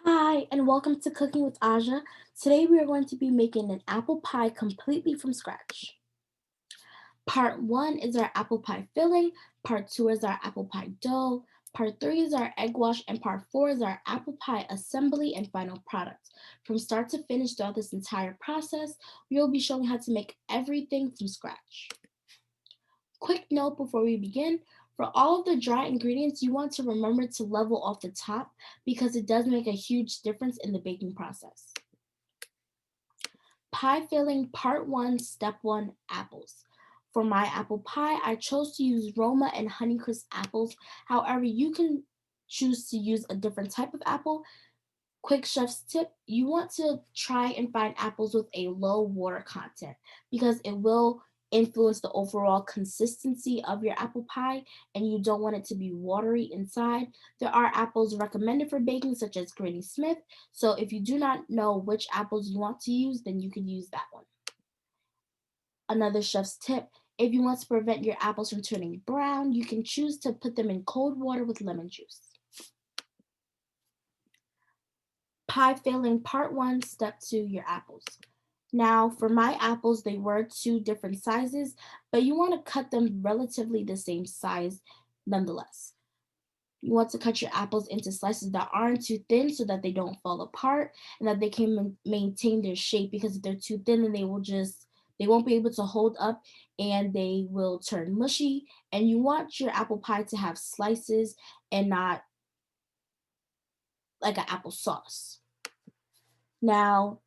Hi, and welcome to Cooking with Azja. Today we are going to be making an apple pie completely from scratch. Part 1 is our apple pie filling, part 2 is our apple pie dough, part 3 is our egg wash, and part 4 is our apple pie assembly and final product. From start to finish throughout this entire process, we will be showing how to make everything from scratch. Quick note before we begin, for all of the dry ingredients, you want to remember to level off the top because it does make a huge difference in the baking process. Pie filling part 1, step 1, apples. For my apple pie, I chose to use Roma and Honeycrisp apples. However, you can choose to use a different type of apple. Quick chef's tip, you want to try and find apples with a low water content because it will influence the overall consistency of your apple pie and you don't want it to be watery inside. There are apples recommended for baking such as Granny Smith, so if you do not know which apples you want to use, then you can use that one. Another chef's tip, if you want to prevent your apples from turning brown, you can choose to put them in cold water with lemon juice. Pie filling part 1, step 2, your apples. Now, for my apples, they were two different sizes, but you want to cut them relatively the same size nonetheless. You want to cut your apples into slices that aren't too thin so that they don't fall apart and that they can maintain their shape because if they're too thin, then they won't be able to hold up and they will turn mushy. And you want your apple pie to have slices and not like an applesauce. Now,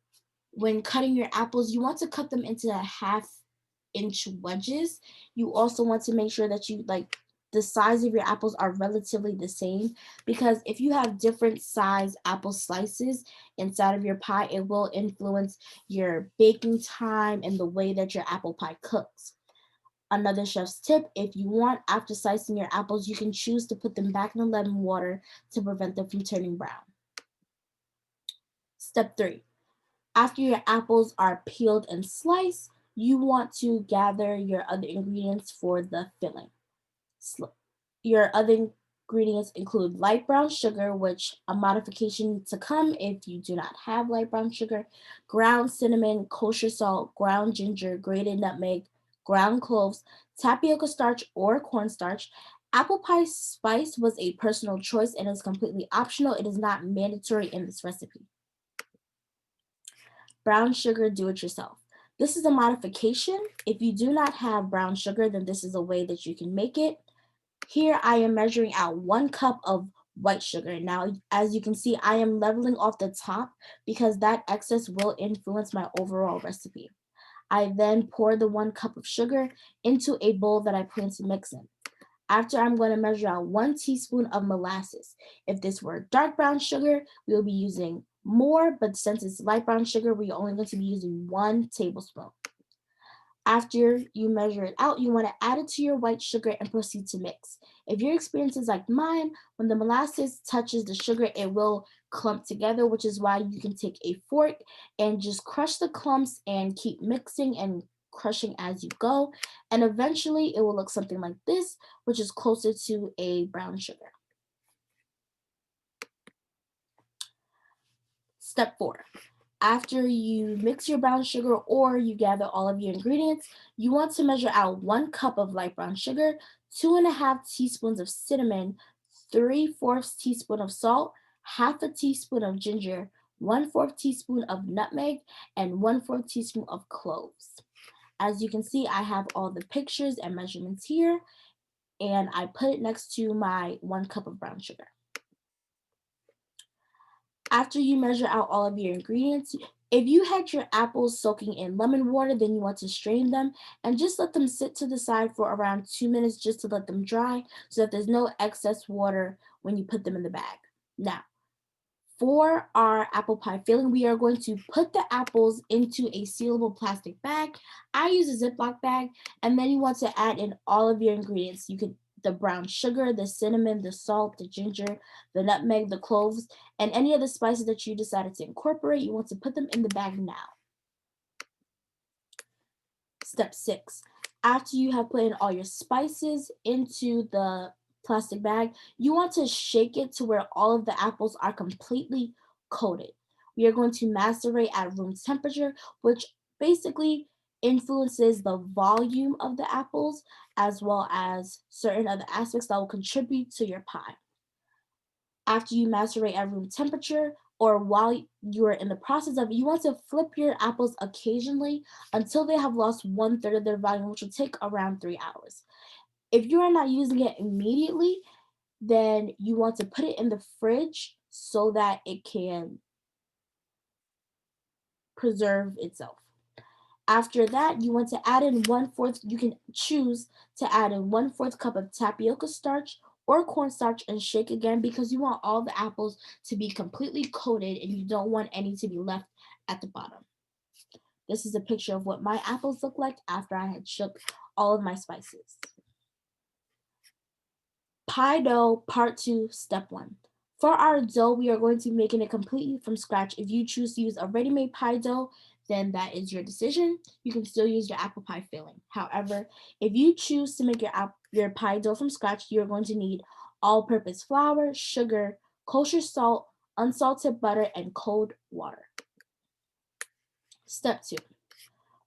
when cutting your apples, you want to cut them into a half-inch wedges. You also want to make sure that the size of your apples are relatively the same because if you have different size apple slices inside of your pie, it will influence your baking time and the way that your apple pie cooks. Another chef's tip, if you want, after slicing your apples, you can choose to put them back in the lemon water to prevent them from turning brown. Step 3. After your apples are peeled and sliced, you want to gather your other ingredients for the filling. Your other ingredients include light brown sugar, which a modification to come if you do not have light brown sugar, ground cinnamon, kosher salt, ground ginger, grated nutmeg, ground cloves, tapioca starch or cornstarch. Apple pie spice was a personal choice and is completely optional. It is not mandatory in this recipe. Brown sugar do-it-yourself. This is a modification. If you do not have brown sugar, then this is a way that you can make it. Here I am measuring out 1 cup of white sugar. Now, as you can see, I am leveling off the top because that excess will influence my overall recipe. I then pour the 1 cup of sugar into a bowl that I plan to mix in. After, I'm going to measure out 1 teaspoon of molasses. If this were dark brown sugar, we will be using more, but since it's light brown sugar, we're only going to be using 1 tablespoon. After you measure it out, you want to add it to your white sugar and proceed to mix. If your experience is like mine, when the molasses touches the sugar, it will clump together, which is why you can take a fork and just crush the clumps and keep mixing and crushing as you go. And eventually it will look something like this, which is closer to a brown sugar. Step 4. After you mix your brown sugar or you gather all of your ingredients, you want to measure out 1 cup of light brown sugar, 2.5 teaspoons of cinnamon, 3/4 teaspoon of salt, half a teaspoon of ginger, 1/4 teaspoon of nutmeg, and 1/4 teaspoon of cloves. As you can see, I have all the pictures and measurements here, and I put it next to my 1 cup of brown sugar. After you measure out all of your ingredients, if you had your apples soaking in lemon water, then you want to strain them and just let them sit to the side for around 2 minutes just to let them dry so that there's no excess water when you put them in the bag. Now, for our apple pie filling, we are going to put the apples into a sealable plastic bag. I use a Ziploc bag, and then you want to add in all of your ingredients. You could the brown sugar, the cinnamon, the salt, the ginger, the nutmeg, the cloves, and any of the spices that you decided to incorporate. You want to put them in the bag now. Step 6. After you have put in all your spices into the plastic bag, you want to shake it to where all of the apples are completely coated. We are going to macerate at room temperature, which basically influences the volume of the apples as well as certain other aspects that will contribute to your pie. After you macerate at room temperature, or while you are in the process of it, you want to flip your apples occasionally until they have lost 1/3 of their volume, which will take around 3 hours. If you are not using it immediately, then you want to put it in the fridge so that it can preserve itself. After that, you want to add in 1/4, you can choose to add in 1/4 cup of tapioca starch or cornstarch and shake again because you want all the apples to be completely coated and you don't want any to be left at the bottom. This is a picture of what my apples look like after I had shook all of my spices. Pie dough part 2, step 1. For our dough, we are going to be making it completely from scratch. If you choose to use a ready-made pie dough, then that is your decision. You can still use your apple pie filling. However, if you choose to make your pie dough from scratch, you're going to need all-purpose flour, sugar, kosher salt, unsalted butter, and cold water. Step 2.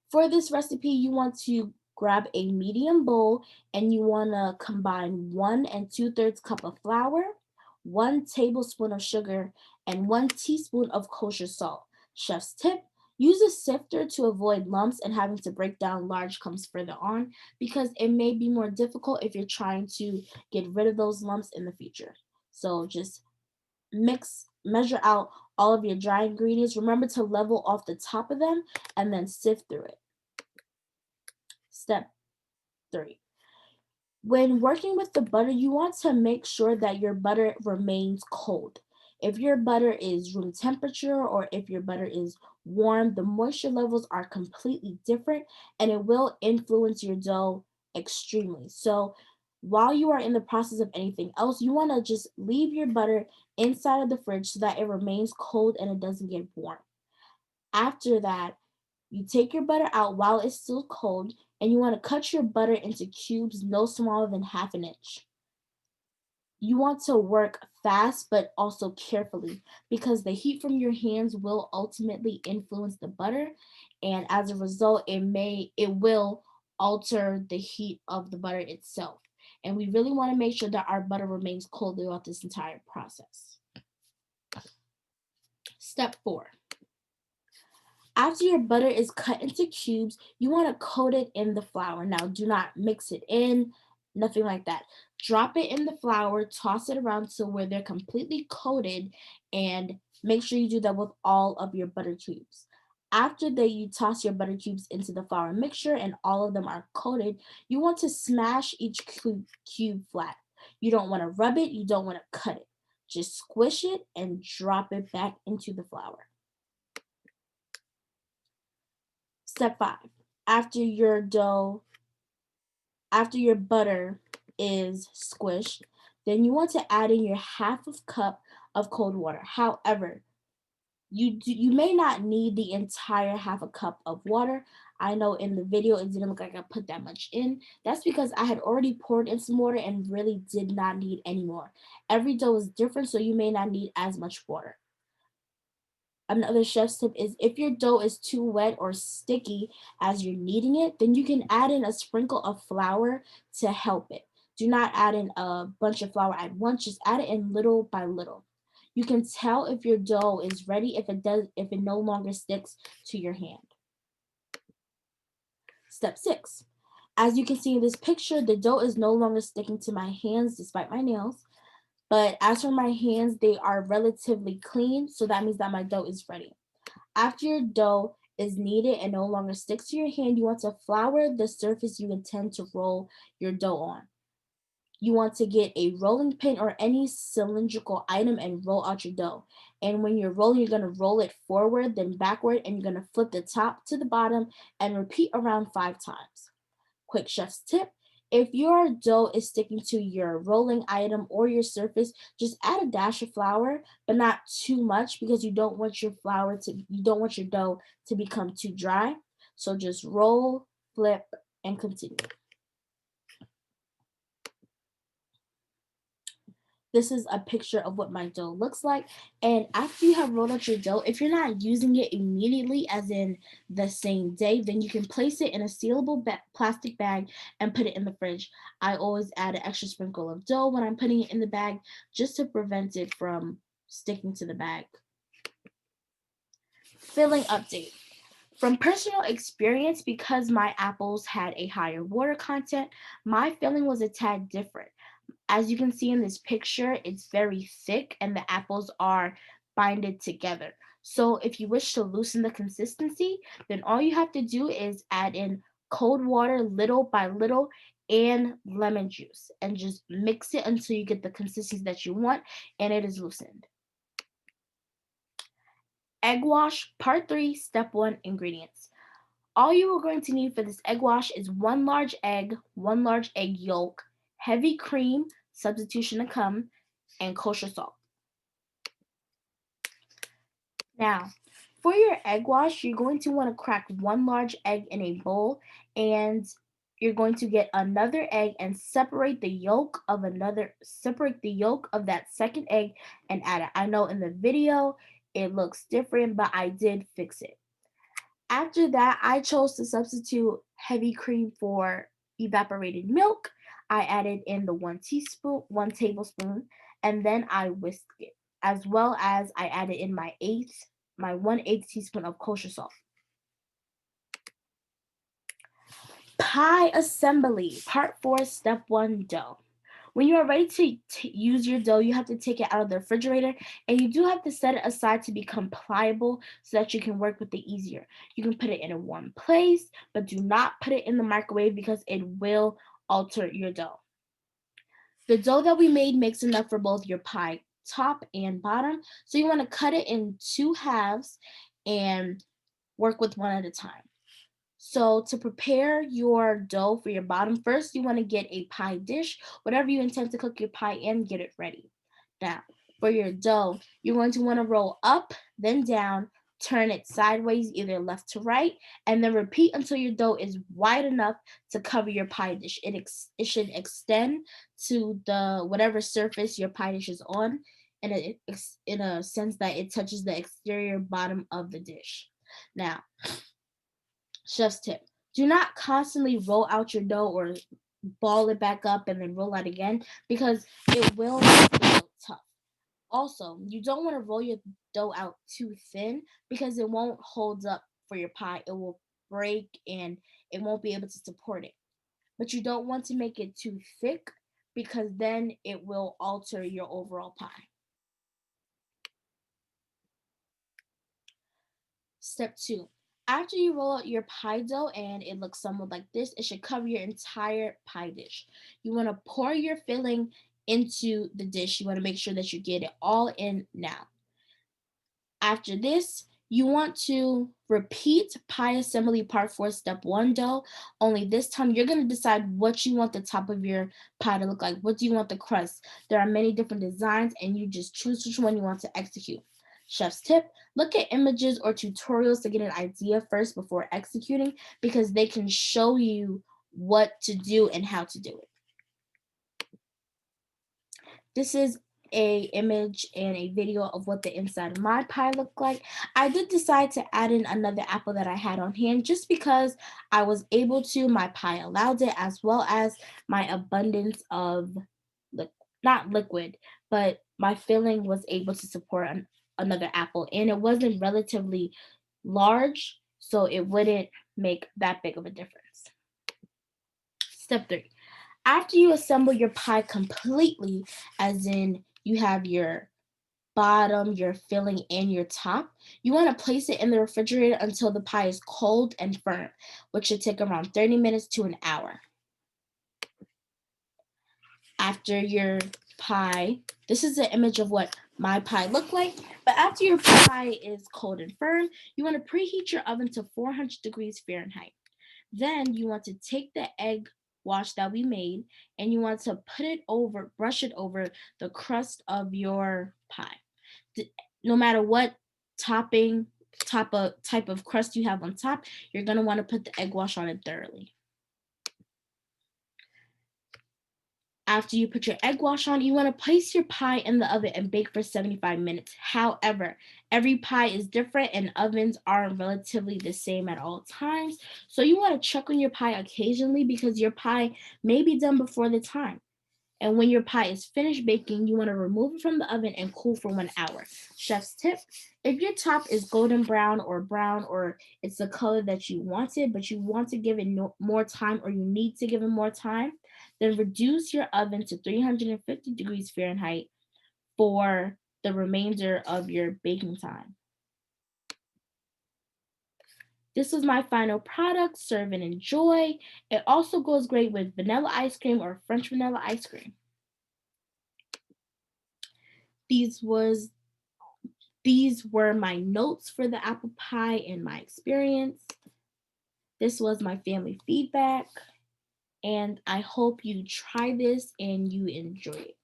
For this recipe, you want to grab a medium bowl and you want to combine 1 2/3 cup of flour, 1 tablespoon of sugar, and 1 teaspoon of kosher salt. Chef's tip, use a sifter to avoid lumps and having to break down large clumps further on because it may be more difficult if you're trying to get rid of those lumps in the future. So just measure out all of your dry ingredients. Remember to level off the top of them and then sift through it. Step 3. When working with the butter, you want to make sure that your butter remains cold. If your butter is room temperature or if your butter is warm, the moisture levels are completely different and it will influence your dough extremely. So while you are in the process of anything else, you want to just leave your butter inside of the fridge so that it remains cold and it doesn't get warm. After that, you take your butter out while it's still cold and you want to cut your butter into cubes no smaller than 1/2 inch. You want to work fast but also carefully because the heat from your hands will ultimately influence the butter, and as a result it will alter the heat of the butter itself. And we really want to make sure that our butter remains cold throughout this entire process. Step 4. After your butter is cut into cubes, you want to coat it in the flour. Now, do not mix it in, nothing like that. Drop it in the flour, toss it around to where they're completely coated, and make sure you do that with all of your butter cubes. After that, you toss your butter cubes into the flour mixture and all of them are coated, you want to smash each cube flat. You don't want to rub it, you don't want to cut it. Just squish it and drop it back into the flour. Step 5. After your dough, after your butter is squished, then you want to add in your 1/2 cup of cold water. However, you may not need the entire 1/2 cup of water. I know in the video it didn't look like I put that much in. That's because I had already poured in some water and really did not need any more. Every dough is different, so you may not need as much water. Another chef's tip is if your dough is too wet or sticky as you're kneading it, then you can add in a sprinkle of flour to help it. Do not add in a bunch of flour at once, just add it in little by little. You can tell if your dough is ready if it no longer sticks to your hand. Step 6. As you can see in this picture, the dough is no longer sticking to my hands despite my nails. But as for my hands, they are relatively clean, so that means that my dough is ready. After your dough is kneaded and no longer sticks to your hand, you want to flour the surface you intend to roll your dough on. You want to get a rolling pin or any cylindrical item and roll out your dough. And when you're rolling, you're going to roll it forward, then backward, and you're going to flip the top to the bottom and repeat around 5 times. Quick chef's tip. If your dough is sticking to your rolling item or your surface, just add a dash of flour, but not too much because you don't want your dough to become too dry. So just roll, flip, and continue. This is a picture of what my dough looks like. And after you have rolled out your dough, if you're not using it immediately, as in the same day, then you can place it in a sealable plastic bag and put it in the fridge. I always add an extra sprinkle of dough when I'm putting it in the bag just to prevent it from sticking to the bag. Filling update. From personal experience, because my apples had a higher water content, my filling was a tad different. As you can see in this picture, it's very thick and the apples are binded together. So if you wish to loosen the consistency, then all you have to do is add in cold water little by little and lemon juice and just mix it until you get the consistency that you want and it is loosened. Egg wash, part 3, step 1, ingredients. All you are going to need for this egg wash is 1 large egg yolk, heavy cream, substitution to come, and kosher salt. Now, for your egg wash, you're going to want to crack 1 large egg in a bowl, and you're going to get another egg and separate the yolk of that second egg and add it. I know in the video it looks different, but I did fix it. After that, I chose to substitute heavy cream for evaporated milk. I added in the 1 tablespoon, and then I whisked it, as well as I added in my 1/8 teaspoon of kosher salt. Pie assembly, part 4, step 1, dough. When you are ready to use your dough, you have to take it out of the refrigerator and you do have to set it aside to become pliable so that you can work with it easier. You can put it in a warm place, but do not put it in the microwave because it will alter your dough. The dough that we made makes enough for both your pie top and bottom, so you want to cut it in 2 halves and work with one at a time. So to prepare your dough for your bottom, first you want to get a pie dish, whatever you intend to cook your pie in, get it ready. Now, for your dough, you're going to want to roll up, then down, turn it sideways, either left to right, and then repeat until your dough is wide enough to cover your pie dish. It should extend to the whatever surface your pie dish is on, and in a sense that it touches the exterior bottom of the dish. Now, chef's tip: do not constantly roll out your dough or ball it back up and then roll out again because it will make the dough tough. Also, you don't want to roll your dough out too thin because it won't hold up for your pie. It will break and it won't be able to support it. But you don't want to make it too thick because then it will alter your overall pie. Step 2. After you roll out your pie dough and it looks somewhat like this, it should cover your entire pie dish. You want to pour your filling into the dish. You want to make sure that you get it all in now. After this, you want to repeat pie assembly part 4, step 1 dough. Only this time you're going to decide what you want the top of your pie to look like. What do you want the crust? There are many different designs and you just choose which one you want to execute. Chef's tip: look at images or tutorials to get an idea first before executing because they can show you what to do and how to do it. This is a image and a video of what the inside of my pie looked like. I did decide to add in another apple that I had on hand just because I was able to. My pie allowed it, as well as my abundance of not liquid, but my filling was able to support another apple, and it wasn't relatively large, so it wouldn't make that big of a difference. Step 3. After you assemble your pie completely, as in you have your bottom, your filling, and your top, you want to place it in the refrigerator until the pie is cold and firm, which should take around 30 minutes to an hour. After your pie, this is an image of what my pie looked like, but after your pie is cold and firm, you want to preheat your oven to 400 degrees Fahrenheit. Then you want to take the egg wash that we made and you want to brush it over the crust of your pie. No matter what topping, type of crust you have on top, you're going to want to put the egg wash on it thoroughly. After you put your egg wash on, you want to place your pie in the oven and bake for 75 minutes. However, every pie is different and ovens aren't relatively the same at all times. So you want to check on your pie occasionally because your pie may be done before the time. And when your pie is finished baking, you want to remove it from the oven and cool for 1 hour. Chef's tip, if your top is golden brown or it's the color that you wanted, but you want to give it more time or you need to give it more time, then reduce your oven to 350 degrees Fahrenheit for the remainder of your baking time. This was my final product. Serve and enjoy. It also goes great with vanilla ice cream or French vanilla ice cream. These was These were my notes for the apple pie and my experience. This was my family feedback, and I hope you try this and you enjoy it.